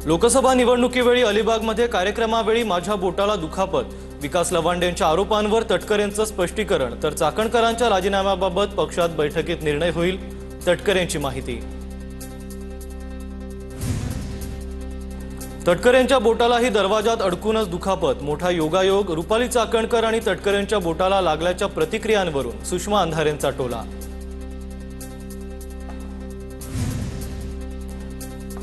लोकसभा निवडणुकीवेळी अलिबागमध्ये कार्यक्रमावेळी माझ्या बोटाला दुखापत, विकास लवांडेंच्या आरोपांवर तटकरेंचं स्पष्टीकरण, तर चाकणकरांच्या राजीनाम्याबाबत पक्षात बैठकीत निर्णय होईल, तटकरेंची माहिती। तटकरेंच्या बोटालाही दरवाजात अडकूनच दुखापत, मोठा योगायोग, रुपाली चाकणकर आणि तटकरेंच्या बोटाला लागल्याच्या प्रतिक्रियांवरून सुषमा अंधारेंचा टोला।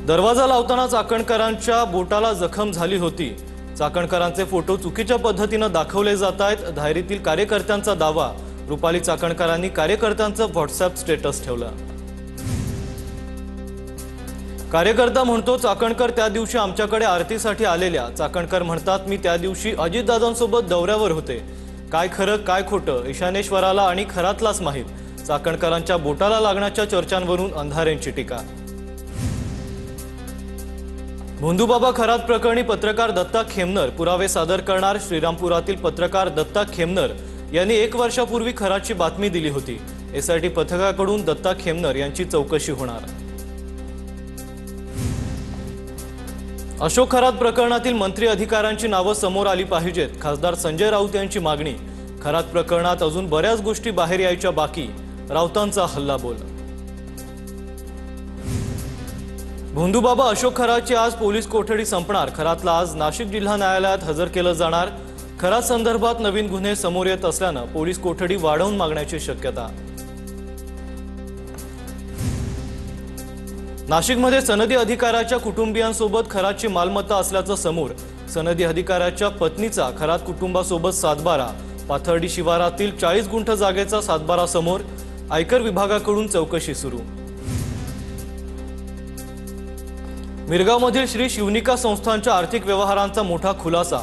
दरवाजा लावताना चाकणकरांच्या बोटाला जखम झाली होती। चाकणकरांचे फोटो चुकीच्या पद्धतीने दाखवले जात आहेत, धायरीतील कार्यकर्त्यांचा दावा। रुपाली चाकणकरांनी कार्यकर्त्यांचं व्हॉट्सअप स्टेटस ठेवलं। कार्यकर्ता म्हणतो चाकणकर त्या दिवशी आमच्याकडे आरतीसाठी आलेल्या। चाकणकर म्हणतात मी त्या दिवशी अजितदादांसोबत दौऱ्यावर होते। काय खरं काय खोटं ईशानेश्वराला आणि खरातलाच माहीत। चाकणकरांच्या बोटाला लागण्याच्या चर्चांवरून अंधारेंची टीका। भोंदूबाबा खरात प्रकरणी पत्रकार दत्ता खेमनर पुरावे सादर करणार। श्रीरामपुरातील पत्रकार दत्ता खेमनर यांनी 1 वर्षापूर्वी खरातची बातमी दिली होती। एसआयटी पथकाकडून दत्ता खेमनर यांची चौकशी होणार। अशोक खरात प्रकरणातील मंत्री अधिकाऱ्यांची नावं समोर आली पाहिजेत, खासदार संजय राऊत यांची मागणी। खरात प्रकरणात अजून बऱ्याच गोष्टी बाहेर यायच्या बाकी, राऊतांचा हल्लाबोल। भोंदूबाबा अशोक खरातची आज पोलीस कोठडी संपणार। खरातला आज नाशिक जिल्हा न्यायालयात हजर केलं जाणार। खरात संदर्भात नवीन गुन्हे समोर येत असल्यानं पोलीस कोठडी वाढवून मागण्याची शक्यता। नाशिकमध्ये सनदी अधिकाऱ्याच्या कुटुंबियांसोबत खरातची मालमत्ता असल्याचं समोर। सनदी अधिकाऱ्याच्या पत्नीचा खरात कुटुंबासोबत सातबारा। पाथर्डी शिवारातील 40 गुंठ जागेचा सातबारा समोर। आयकर विभागाकडून चौकशी सुरू। मिरगावमधील श्री शिवनिका संस्थांच्या आर्थिक व्यवहारांचा मोठा खुलासा।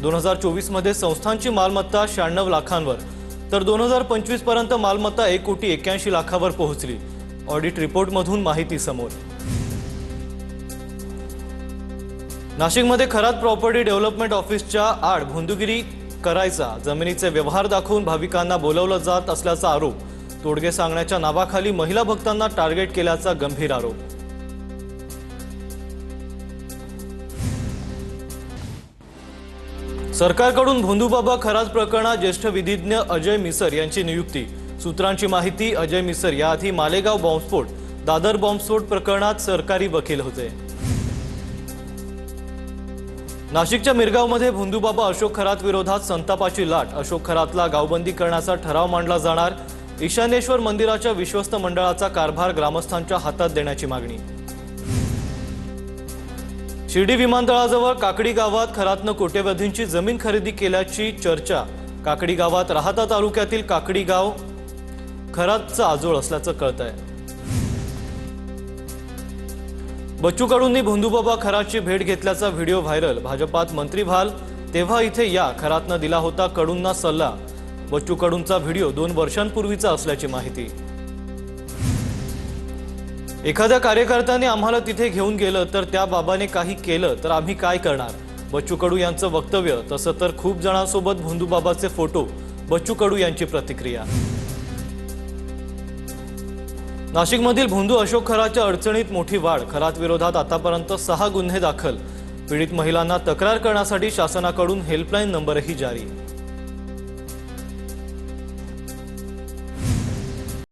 2024 मध्ये संस्थांची मालमत्ता 96 लाखांवर, तर 2025 पर्यंत मालमत्ता 1,81,00,000 पोहोचली। ऑडिट रिपोर्टमधून माहिती समोर। नाशिकमध्ये खरात प्रॉपर्टी डेव्हलपमेंट ऑफिसच्या आड भोंदूगिरी करायचा, जमिनीचे व्यवहार दाखवून भाविकांना बोलवलं जात असल्याचा आरोप। तोडगे सांगण्याच्या नावाखाली महिला भक्तांना टार्गेट केल्याचा गंभीर आरोप। सरकारकडून भोंदूबाबा खरात प्रकरणात ज्येष्ठ विधिज्ञ अजय मिसर यांची नियुक्ती। सूत्रांची माहिती, अजय मिसर याआधी मालेगाव बॉम्बस्फोट, दादर बॉम्बस्फोट प्रकरणात सरकारी वकील होते। नाशिकच्या मिरगावमध्ये भोंदूबाबा अशोक खरात विरोधात संतापाची लाट। अशोक खरातला गावबंदी करण्याचा ठराव मांडला जाणार। ईशानेश्वर मंदिराच्या विश्वस्त मंडळाचा कारभार ग्रामस्थांच्या हातात देण्याची मागणी। शिर्डी विमानतळाजवळ काकडी गावात खरातनं कोट्यवधींची जमीन खरेदी केल्याची चर्चा। काकडी गावात राहता तालुक्यातील काकडी गाव खरातचा आजोळ असल्याचं कळतंय। बच्चू कडूंनी भोंदूबाबा खरातची भेट घेतल्याचा व्हिडिओ व्हायरल। भाजपात मंत्री व्हाल तेव्हा इथे या, खरातनं दिला होता कडूंना सल्ला। बच्चू कडूंचा व्हिडिओ 2 वर्षांपूर्वीचा असल्याची माहिती। एखाद्या कार्यकर्त्याने आम्हाला तिथे घेऊन गेलं तर त्या बाबाने काही केलं तर आम्ही काय करणार? बच्चू कडू यांचं वक्तव्य। तसं तर खूप जणांसोबत भोंदूबाबाचे फोटो। बच्चू कडू यांची प्रतिक्रिया। नाशिकमधील भोंदू अशोक खरातच्या अडचणीत मोठी वाढ। खरात विरोधात आतापर्यंत 6 गुन्हे दाखल। पीडित महिलांना तक्रार करण्यासाठी शासनाकडून हेल्पलाईन नंबरही जारी।